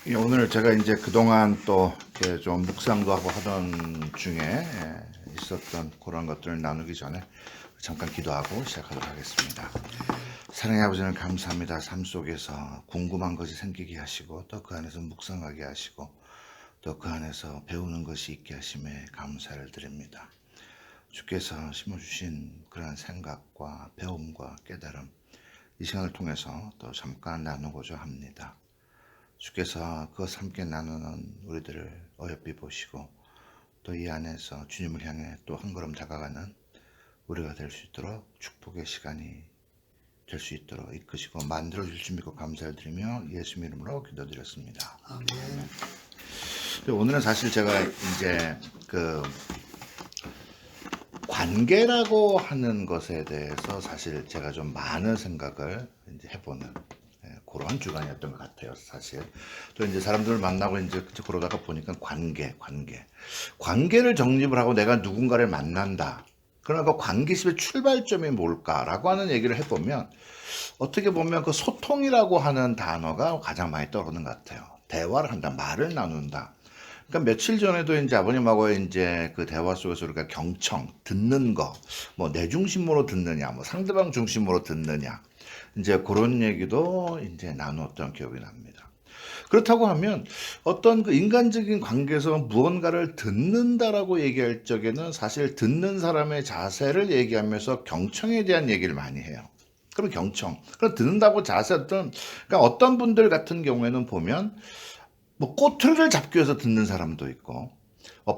오늘 제가 이제 그동안 또 이렇게 좀 묵상도 하고 하던 중에 있었던 그런 것들을 나누기 전에 잠깐 기도하고 시작하도록 하겠습니다. 사랑의 아버지는 감사합니다. 삶 속에서 궁금한 것이 생기게 하시고 또 그 안에서 묵상하게 하시고 또 그 안에서 배우는 것이 있게 하심에 감사를 드립니다. 주께서 심어주신 그러한 생각과 배움과 깨달음 이 시간을 통해서 또 잠깐 나누고자 합니다. 주께서 그것 함께 나누는 우리들을 어여삐 보시고 또 이 안에서 주님을 향해 또 한 걸음 다가가는 우리가 될 수 있도록 축복의 시간이 될 수 있도록 이끄시고 만들어 주실 줄 믿고 감사를 드리며 예수님 이름으로 기도드렸습니다. 아멘. 오늘은 사실 제가 이제 그 관계라고 하는 것에 대해서 사실 제가 좀 많은 생각을 이제 해보는 그런 주간이었던 것 같아요, 사실. 또 이제 사람들을 만나고 이제 그러다가 보니까 관계를 정립을 하고 내가 누군가를 만난다. 그러니까 관계심의 출발점이 뭘까라고 하는 얘기를 해보면 어떻게 보면 그 소통이라고 하는 단어가 가장 많이 떠오르는 것 같아요. 대화를 한다, 말을 나눈다. 그러니까 며칠 전에도 이제 아버님하고 이제 그 대화 속에서 우리가 경청, 듣는 거, 뭐 내 중심으로 듣느냐, 뭐 상대방 중심으로 듣느냐, 이제 그런 얘기도 이제 나누었던 기억이 납니다. 그렇다고 하면 어떤 그 인간적인 관계에서 무언가를 듣는다라고 얘기할 적에는 사실 듣는 사람의 자세를 얘기하면서 경청에 대한 얘기를 많이 해요. 그럼 경청. 그럼 듣는다고 자세 그러니까 어떤 분들 같은 경우에는 보면 뭐 꼬투리를 잡기 위해서 듣는 사람도 있고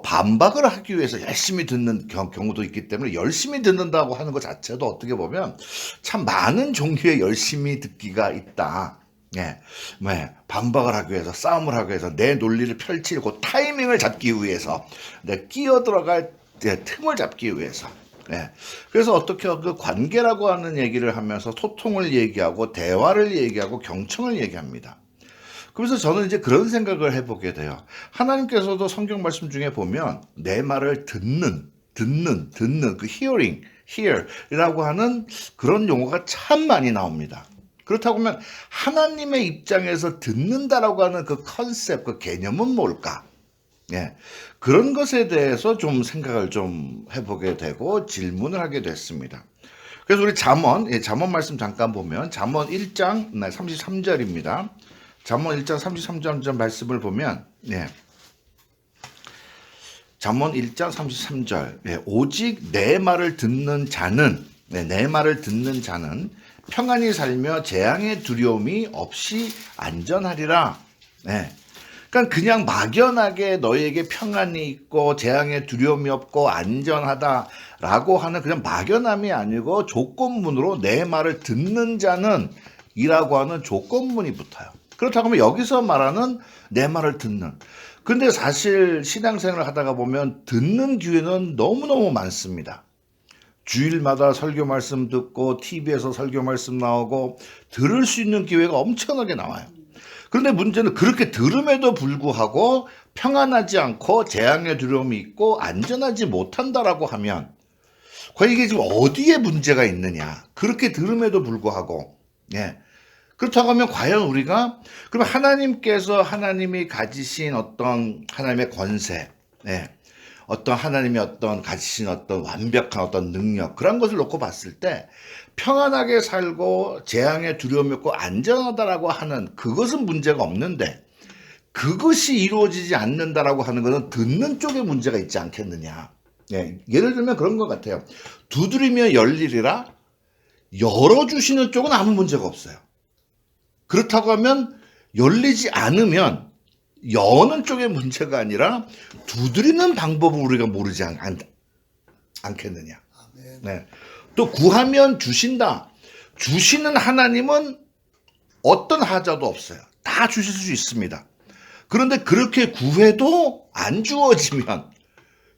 반박을 하기 위해서 열심히 듣는 경우도 있기 때문에 열심히 듣는다고 하는 것 자체도 어떻게 보면 참 많은 종류의 열심히 듣기가 있다. 반박을 하기 위해서 싸움을 하기 위해서 내 논리를 펼치고 타이밍을 잡기 위해서 내 끼어 들어갈 틈을 잡기 위해서 그래서 어떻게 그 관계라고 하는 얘기를 하면서 소통을 얘기하고 대화를 얘기하고 경청을 얘기합니다. 그래서 저는 이제 그런 생각을 해보게 돼요. 하나님께서도 성경 말씀 중에 보면 내 말을 듣는 그 hear이라고 하는 그런 용어가 참 많이 나옵니다. 그렇다고 하면 하나님의 입장에서 듣는다라고 하는 그 컨셉, 그 개념은 뭘까? 그런 것에 대해서 좀 생각을 좀 해보게 되고 질문을 하게 됐습니다. 그래서 우리 잠언 말씀 잠깐 보면 잠언 1장 33절입니다. 잠언 1장 33절 말씀을 보면 잠언 1장 33절 오직 내 말을 듣는 자는 평안히 살며 재앙의 두려움이 없이 안전하리라. 그러니까 그냥 막연하게 너에게 평안이 있고 재앙의 두려움이 없고 안전하다라고 하는 그냥 막연함이 아니고 조건문으로 내 말을 듣는 자는 이라고 하는 조건문이 붙어요. 그렇다고 하면 여기서 말하는 내 말을 듣는. 근데 사실 신앙생활을 하다가 보면 듣는 기회는 너무너무 많습니다. 주일마다 설교 말씀 듣고 TV에서 설교 말씀 나오고 들을 수 있는 기회가 엄청나게 나와요. 그런데 문제는 그렇게 들음에도 불구하고 평안하지 않고 재앙의 두려움이 있고 안전하지 못한다라고 하면 과연 이게 지금 어디에 문제가 있느냐. 그렇게 들음에도 불구하고 그렇다고 하면 과연 우리가 그럼 하나님이 가지신 어떤 하나님의 권세, 어떤 하나님이 가지신 어떤 완벽한 어떤 능력 그런 것을 놓고 봤을 때 평안하게 살고 재앙의 두려움이 없고 안전하다라고 하는 그것은 문제가 없는데 그것이 이루어지지 않는다라고 하는 것은 듣는 쪽에 문제가 있지 않겠느냐. 예를 들면 그런 것 같아요. 두드리면 열리리라 열어주시는 쪽은 아무 문제가 없어요. 그렇다고 하면 열리지 않으면 여는 쪽의 문제가 아니라 두드리는 방법을 우리가 모르지 않겠느냐. 또 구하면 주신다. 주시는 하나님은 어떤 하자도 없어요. 다 주실 수 있습니다. 그런데 그렇게 구해도 안 주어지면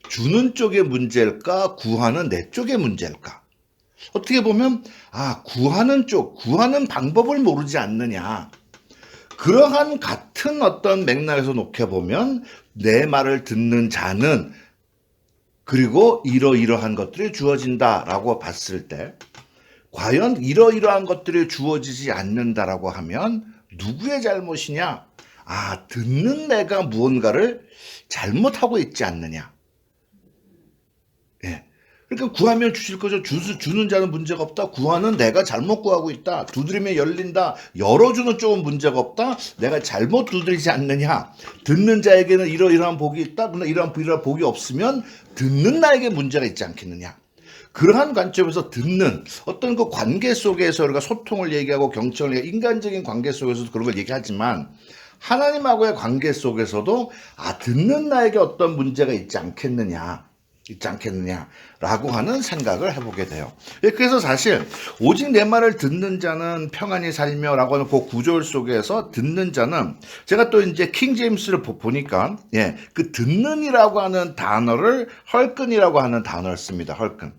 주는 쪽의 문제일까? 구하는 내 쪽의 문제일까? 어떻게 보면 구하는 방법을 모르지 않느냐. 그러한 같은 어떤 맥락에서 놓게 보면 내 말을 듣는 자는 그리고 이러이러한 것들이 주어진다라고 봤을 때 과연 이러이러한 것들이 주어지지 않는다라고 하면 누구의 잘못이냐? 아, 듣는 내가 무언가를 잘못하고 있지 않느냐. 예. 그러니까 구하면 주실 거죠. 주는 자는 문제가 없다. 구하는 내가 잘못 구하고 있다. 두드리면 열린다. 열어주는 쪽은 문제가 없다. 내가 잘못 두드리지 않느냐. 듣는 자에게는 이러이러한 복이 있다. 그러나 이러한 복이 없으면 듣는 나에게 문제가 있지 않겠느냐. 그러한 관점에서 듣는 어떤 그 관계 속에서 우리가 소통을 얘기하고 경청을 얘기하고 인간적인 관계 속에서도 그런 걸 얘기하지만 하나님하고의 관계 속에서도 듣는 나에게 어떤 문제가 있지 않겠느냐라고 하는 생각을 해보게 돼요. 그래서 사실 오직 내 말을 듣는 자는 평안히 살며라고 하는 그 구절 속에서 듣는 자는 제가 또 이제 킹 제임스를 보니까 그 듣는이라고 하는 단어를 헐끈이라고 하는 단어를 씁니다. 헐끈.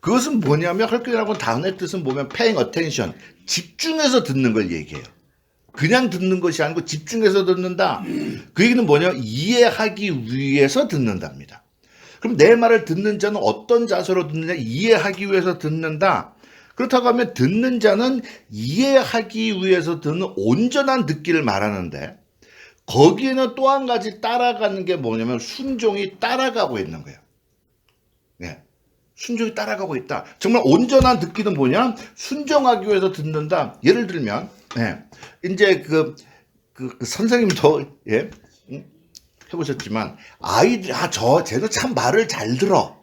그것은 뭐냐면 헐끈이라고 하는 단어의 뜻은 뭐냐면 paying attention, 집중해서 듣는 걸 얘기해요. 그냥 듣는 것이 아니고 집중해서 듣는다. 그 얘기는 뭐냐면 이해하기 위해서 듣는답니다. 그럼 내 말을 듣는 자는 어떤 자세로 듣느냐? 이해하기 위해서 듣는다. 그렇다고 하면 듣는 자는 이해하기 위해서 듣는 온전한 듣기를 말하는데 거기에는 또 한 가지 따라가는 게 뭐냐면 순종이 따라가고 있는 거예요. 네. 순종이 따라가고 있다. 정말 온전한 듣기는 뭐냐? 순종하기 위해서 듣는다. 예를 들면 이제 그 선생님도 해보셨지만 아이들 쟤도 참 말을 잘 들어.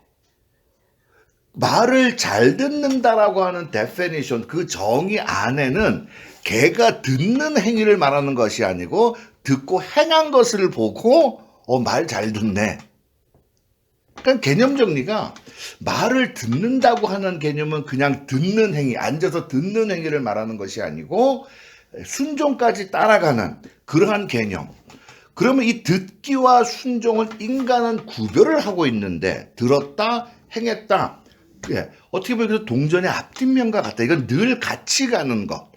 말을 잘 듣는다라고 하는 데피니션 그 정의 안에는 걔가 듣는 행위를 말하는 것이 아니고 듣고 행한 것을 보고 말 잘 듣네. 그러니까 개념 정리가 말을 듣는다고 하는 개념은 그냥 듣는 행위, 앉아서 듣는 행위를 말하는 것이 아니고 순종까지 따라가는 그러한 개념. 그러면 이 듣기와 순종을 인간은 구별을 하고 있는데 들었다, 행했다. 어떻게 보면 동전의 앞뒷면과 같다. 이건 늘 같이 가는 것.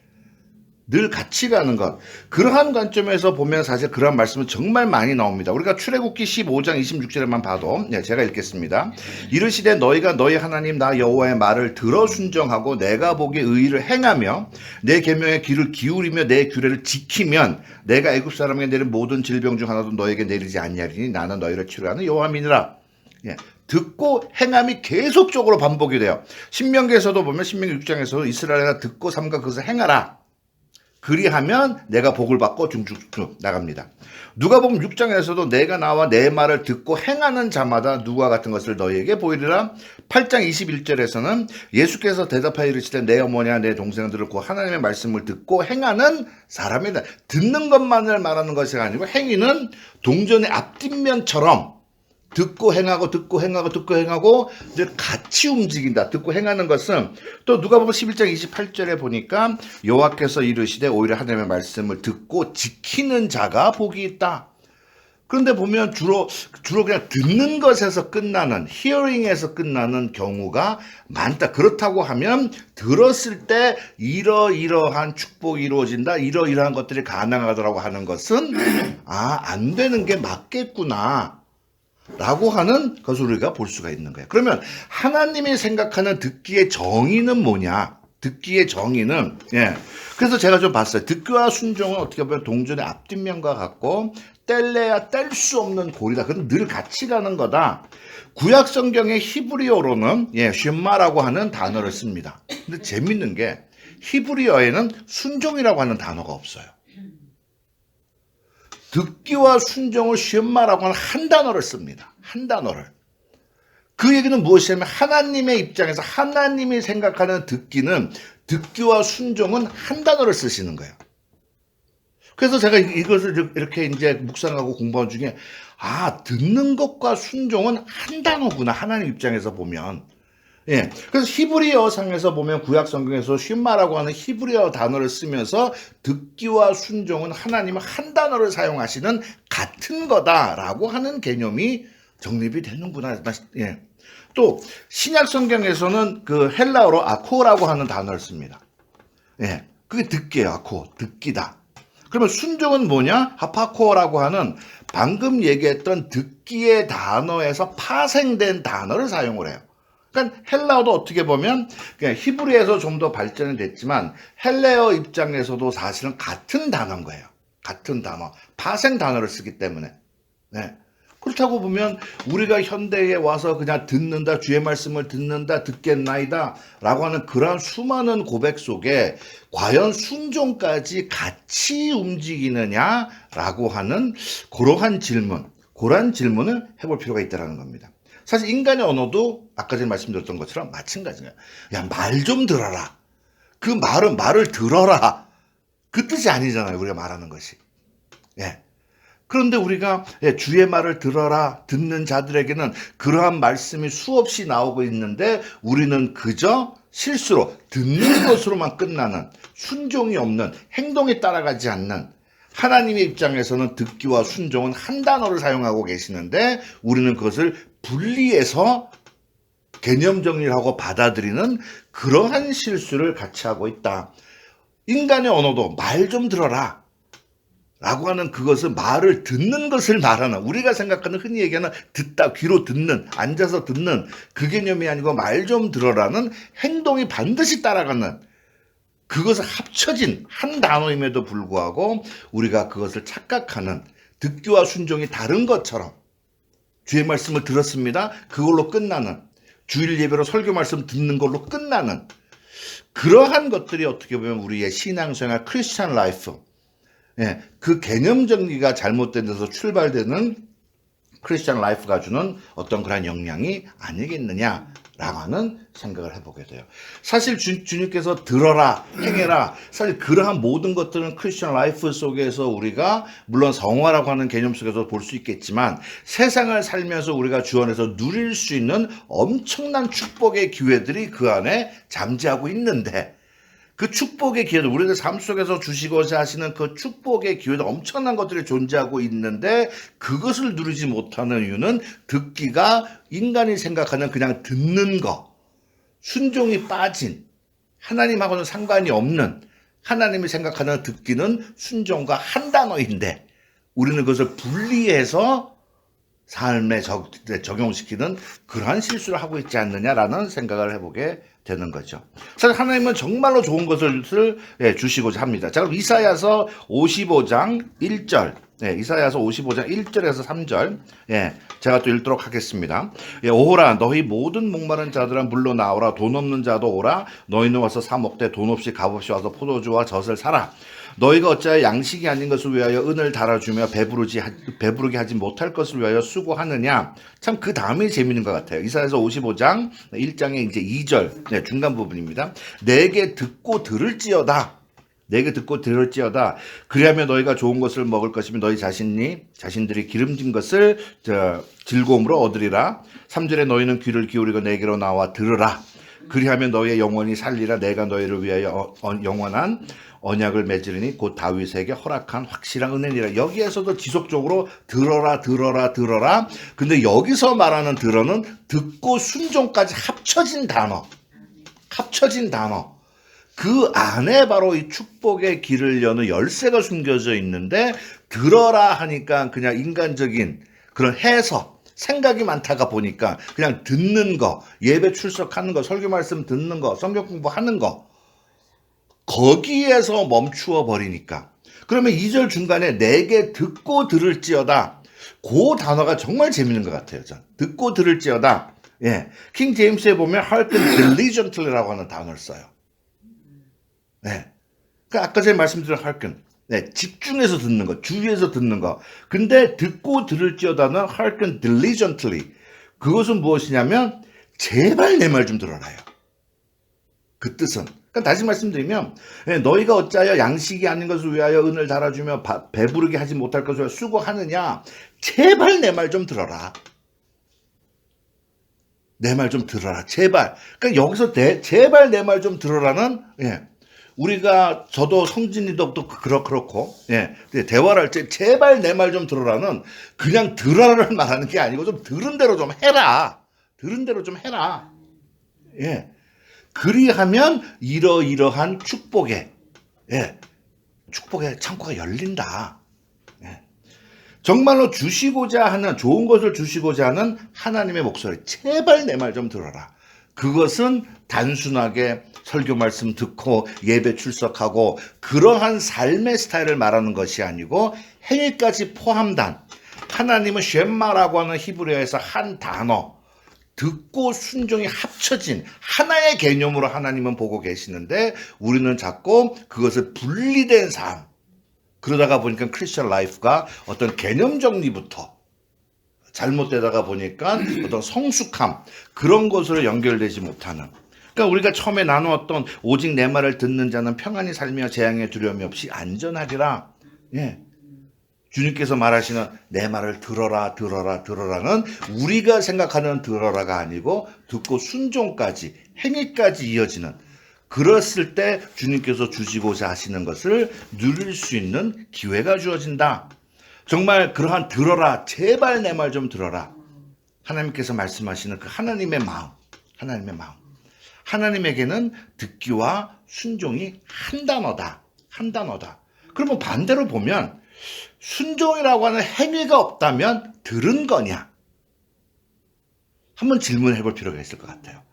늘 같이 가는 것. 그러한 관점에서 보면 사실 그러한 말씀은 정말 많이 나옵니다. 우리가 출애굽기 15장 26절에만 봐도 제가 읽겠습니다. 이르시되 너희가 너희 하나님 나 여호와의 말을 들어 순종하고 내가 보기에 의의를 행하며 내 계명에 귀를 기울이며 내 규례를 지키면 내가 애굽 사람에게 내린 모든 질병 중 하나도 너에게 내리지 아니하리니 나는 너희를 치료하는 여호와이니라. 듣고 행함이 계속적으로 반복이 돼요. 신명기에서도 보면 신명기 6장에서 이스라엘아 듣고 삼가 그것을 행하라. 그리하면 내가 복을 받고 쭉쭉 나갑니다. 누가복음 6장에서도 내가 나와 내 말을 듣고 행하는 자마다 누구와 같은 것을 너희에게 보이리라. 8장 21절에서는 예수께서 대답하여 이르시되 내 어머니와 내 동생들을 곧 하나님의 말씀을 듣고 행하는 사람이다. 듣는 것만을 말하는 것이 아니고 행위는 동전의 앞뒷면처럼 듣고 행하고 늘 같이 움직인다. 듣고 행하는 것은 또 누가복음 11장 28절에 보니까 여호와께서 이르시되 오히려 하나님의 말씀을 듣고 지키는 자가 복이 있다. 그런데 보면 주로 그냥 듣는 것에서 끝나는 히어링에서 끝나는 경우가 많다. 그렇다고 하면 들었을 때 이러이러한 축복이 이루어진다. 이러이러한 것들이 가능하다고 하는 것은 안 되는 게 맞겠구나. 라고 하는 것을 우리가 볼 수가 있는 거예요. 그러면 하나님이 생각하는 듣기의 정의는 뭐냐? 듣기의 정의는 그래서 제가 좀 봤어요. 듣기와 순종은 어떻게 보면 동전의 앞뒷면과 같고 뗄래야 뗄 수 없는 고리다. 그건 늘 같이 가는 거다. 구약 성경의 히브리어로는 쉔마라고 하는 단어를 씁니다. 근데 재밌는 게 히브리어에는 순종이라고 하는 단어가 없어요. 듣기와 순종을 쉔마라고 하는 한 단어를 씁니다. 한 단어를. 그 얘기는 무엇이냐면 하나님의 입장에서 하나님이 생각하는 듣기와 순종은 한 단어를 쓰시는 거예요. 그래서 제가 이것을 이렇게 이제 묵상하고 공부한 중에 듣는 것과 순종은 한 단어구나. 하나님 입장에서 보면. 그래서 히브리어 상에서 보면 구약 성경에서 쉔마라고 하는 히브리어 단어를 쓰면서 듣기와 순종은 하나님은 한 단어를 사용하시는 같은 거다라고 하는 개념이 정립이 되는구나. 또 신약 성경에서는 그 헬라어로 아코라고 하는 단어를 씁니다. 그게 듣기예요. 아코, 듣기다. 그러면 순종은 뭐냐? 하파코라고 하는 방금 얘기했던 듣기의 단어에서 파생된 단어를 사용을 해요. 그러니까 헬라어도 어떻게 보면 그냥 히브리에서 좀 더 발전이 됐지만 헬라어 입장에서도 사실은 같은 단어인 거예요. 같은 단어, 파생 단어를 쓰기 때문에. 네. 그렇다고 보면 우리가 현대에 와서 그냥 듣는다, 주의 말씀을 듣는다, 듣겠나이다 라고 하는 그러한 수많은 고백 속에 과연 순종까지 같이 움직이느냐라고 하는 그러한 질문을 해볼 필요가 있다는 겁니다. 사실 인간의 언어도 아까 전에 말씀드렸던 것처럼 마찬가지예요. 야, 말 좀 들어라. 그 말은 말을 들어라. 그 뜻이 아니잖아요. 우리가 말하는 것이. 예. 그런데 우리가 주의 말을 들어라 듣는 자들에게는 그러한 말씀이 수없이 나오고 있는데 우리는 그저 실수로 듣는 것으로만 끝나는 순종이 없는 행동에 따라가지 않는 하나님의 입장에서는 듣기와 순종은 한 단어를 사용하고 계시는데 우리는 그것을 분리해서 개념 정리를 하고 받아들이는 그러한 실수를 같이 하고 있다. 인간의 언어도 말 좀 들어라 라고 하는 그것은 말을 듣는 것을 말하는 우리가 생각하는 흔히 얘기하는 듣다 귀로 듣는 앉아서 듣는 그 개념이 아니고 말 좀 들어라는 행동이 반드시 따라가는 그것을 합쳐진 한 단어임에도 불구하고 우리가 그것을 착각하는 듣기와 순종이 다른 것처럼 주의 말씀을 들었습니다. 그걸로 끝나는 주일 예배로 설교 말씀 듣는 걸로 끝나는 그러한 것들이 어떻게 보면 우리의 신앙생활 크리스찬 라이프 예, 그 개념 정리가 잘못된 데서 출발되는 크리스찬 라이프가 주는 어떤 그런 영향이 아니겠느냐라고 하는 생각을 해보게 돼요. 사실 주님께서 들어라, 행해라. 사실 그러한 모든 것들은 크리스찬 라이프 속에서 우리가 물론 성화라고 하는 개념 속에서 볼 수 있겠지만 세상을 살면서 우리가 주 안에서 누릴 수 있는 엄청난 축복의 기회들이 그 안에 잠재하고 있는데 그 축복의 기회도 우리들 삶 속에서 주시고자 하시는 그 축복의 기회도 엄청난 것들이 존재하고 있는데 그것을 누리지 못하는 이유는 듣기가 인간이 생각하는 그냥 듣는 거, 순종이 빠진 하나님하고는 상관이 없는 하나님이 생각하는 듣기는 순종과 한 단어인데 우리는 그것을 분리해서 삶에 적용시키는 그러한 실수를 하고 있지 않느냐라는 생각을 해보게 되는 거죠. 사실 하나님은 정말로 좋은 것을 주시고자 합니다. 자, 그럼 이사야서 55장 1절. 이사야서 55장 1절에서 3절. 제가 또 읽도록 하겠습니다. 오호라 너희 모든 목마른 자들아 물러 나오라 돈 없는 자도 오라 너희는 와서 사 먹되 돈 없이 값없이 와서 포도주와 젖을 사라. 너희가 어찌하여 양식이 아닌 것을 위하여 은을 달아주며 배부르게 하지 못할 것을 위하여 수고하느냐. 참 그 다음이 재밌는 것 같아요. 이사야서 55장 1장의 이제 2절 중간 부분입니다. 내게 듣고 들을지어다. 그리하면 너희가 좋은 것을 먹을 것이며 너희 자신들이 기름진 것을 즐거움으로 얻으리라. 3절에 너희는 귀를 기울이고 내게로 나와 들으라. 그리하면 너희의 영혼이 살리라. 내가 너희를 위하여 영원한 언약을 맺으리니 곧 다윗에게 허락한 확실한 은혜니라. 여기에서도 지속적으로 들어라. 근데 여기서 말하는 들어는 듣고 순종까지 합쳐진 단어. 그 안에 바로 이 축복의 길을 여는 열쇠가 숨겨져 있는데 들어라 하니까 그냥 인간적인 그런 해석, 생각이 많다가 보니까 그냥 듣는 거, 예배 출석하는 거, 설교 말씀 듣는 거, 성경 공부하는 거 거기에서 멈추어 버리니까 그러면 2절 중간에 내게 듣고 들을지어다 그 단어가 정말 재밌는 것 같아요. 전. 듣고 들을지어다 킹 제임스에 보면 hearken diligently라고 하는 단어를 써요. 그러니까 아까 전에 말씀드린 hearken 집중해서 듣는 거, 주의해서 듣는 거. 근데 듣고 들을지어다는 hearken diligently 그것은 무엇이냐면 제발 내 말 좀 들어라요. 그 뜻은 그러니까 다시 말씀드리면 너희가 어찌하여 양식이 아닌 것을 위하여 은을 달아주며 배부르게 하지 못할 것을 위하여 수고하느냐. 제발 내 말 좀 들어라. 내 말 좀 들어라. 제발. 그러니까 여기서 제발 내 말 좀 들어라는 우리가 저도 성진이도 그렇고 대화를 할 때 제발 내 말 좀 들어라는 그냥 들어라를 말하는 게 아니고 좀 들은 대로 좀 해라. 그리하면 이러이러한 축복의 창고가 열린다. 정말로 주시고자 하는 좋은 것을 주시고자 하는 하나님의 목소리 제발 내 말 좀 들어라. 그것은 단순하게 설교 말씀 듣고 예배 출석하고 그러한 삶의 스타일을 말하는 것이 아니고 행위까지 포함된, 하나님은 쉔마라고 하는 히브리어에서 한 단어, 듣고 순종이 합쳐진 하나의 개념으로 하나님은 보고 계시는데 우리는 자꾸 그것을 분리된 삶, 그러다가 보니까 크리스천 라이프가 어떤 개념 정리부터 잘못되다가 보니까 어떤 성숙함, 그런 것으로 연결되지 못하는, 그러니까 우리가 처음에 나누었던 오직 내 말을 듣는 자는 평안히 살며 재앙에 두려움이 없이 안전하리라. 예. 주님께서 말하시는 내 말을 들어라 들어라 들어라는 우리가 생각하는 들어라가 아니고 듣고 순종까지 행위까지 이어지는, 그랬을 때 주님께서 주시고자 하시는 것을 누릴 수 있는 기회가 주어진다. 정말 그러한 들어라, 제발 내 말 좀 들어라, 하나님께서 말씀하시는 그 하나님의 마음, 하나님의 마음. 하나님에게는 듣기와 순종이 한 단어다, 한 단어다. 그러면 반대로 보면 순종이라고 하는 행위가 없다면 들은 거냐? 한번 질문해 볼 필요가 있을 것 같아요.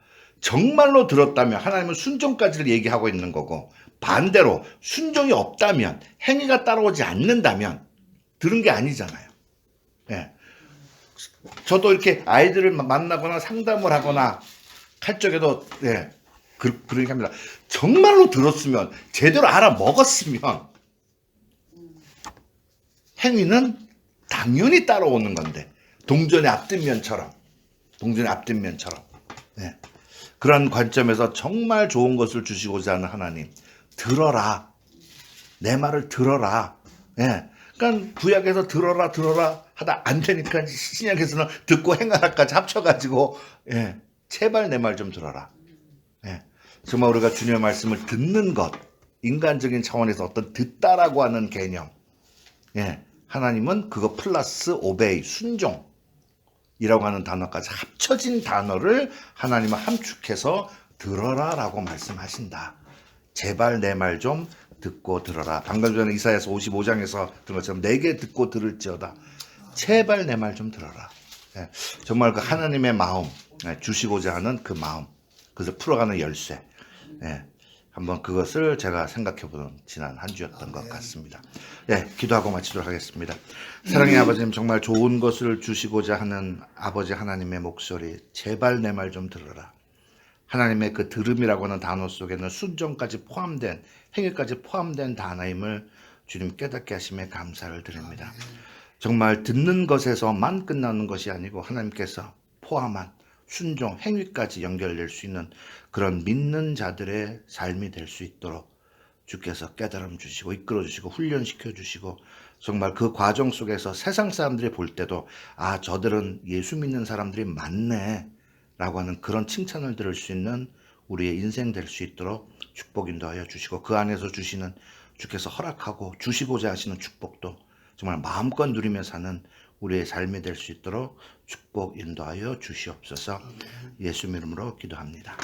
정말로 들었다면 하나님은 순종까지를 얘기하고 있는 거고, 반대로 순종이 없다면, 행위가 따라오지 않는다면 들은 게 아니잖아요. 예. 저도 이렇게 아이들을 만나거나 상담을 하거나 할 적에도 그렇게 합니다. 정말로 들었으면, 제대로 알아먹었으면 행위는 당연히 따라오는 건데, 동전의 앞뒷면처럼 그런 관점에서 정말 좋은 것을 주시고자 하는 하나님, 들어라, 내 말을 들어라. 그러니까 구약에서 들어라 하다 안 되니까 신약에서는 듣고 행하라까지 합쳐가지고 제발 내 말 좀 들어라. 정말 우리가 주님의 말씀을 듣는 것, 인간적인 차원에서 어떤 듣다라고 하는 개념, 하나님은 그거 플러스 오베이, 순종이라고 하는 단어까지 합쳐진 단어를 하나님은 함축해서 들어라라고 말씀하신다. 제발 내 말 좀 듣고 들어라. 방금 전에 이사야서 55장에서 들은 것처럼 내게 듣고 들을지어다. 제발 내 말 좀 들어라. 정말 그 하나님의 마음, 주시고자 하는 그 마음, 그래서 풀어가는 열쇠, 한번 그것을 제가 생각해보는 지난 한 주였던 것 같습니다. 기도하고 마치도록 하겠습니다. 사랑의 아버지님, 정말 좋은 것을 주시고자 하는 아버지 하나님의 목소리, 제발 내 말 좀 들어라. 하나님의 그 들음이라고 하는 단어 속에는 순종까지 포함된, 행위까지 포함된 단어임을 주님 깨닫게 하심에 감사를 드립니다. 정말 듣는 것에서만 끝나는 것이 아니고 하나님께서 포함한 순종, 행위까지 연결될 수 있는 그런 믿는 자들의 삶이 될 수 있도록 주께서 깨달음 주시고 이끌어 주시고 훈련시켜 주시고, 정말 그 과정 속에서 세상 사람들이 볼 때도 저들은 예수 믿는 사람들이 많네 라고 하는 그런 칭찬을 들을 수 있는 우리의 인생 될 수 있도록 축복 인도하여 주시고, 그 안에서 주시는 주께서 허락하고 주시고자 하시는 축복도 정말 마음껏 누리며 사는 우리의 삶이 될 수 있도록 축복 인도하여 주시옵소서. 예수 이름으로 기도합니다.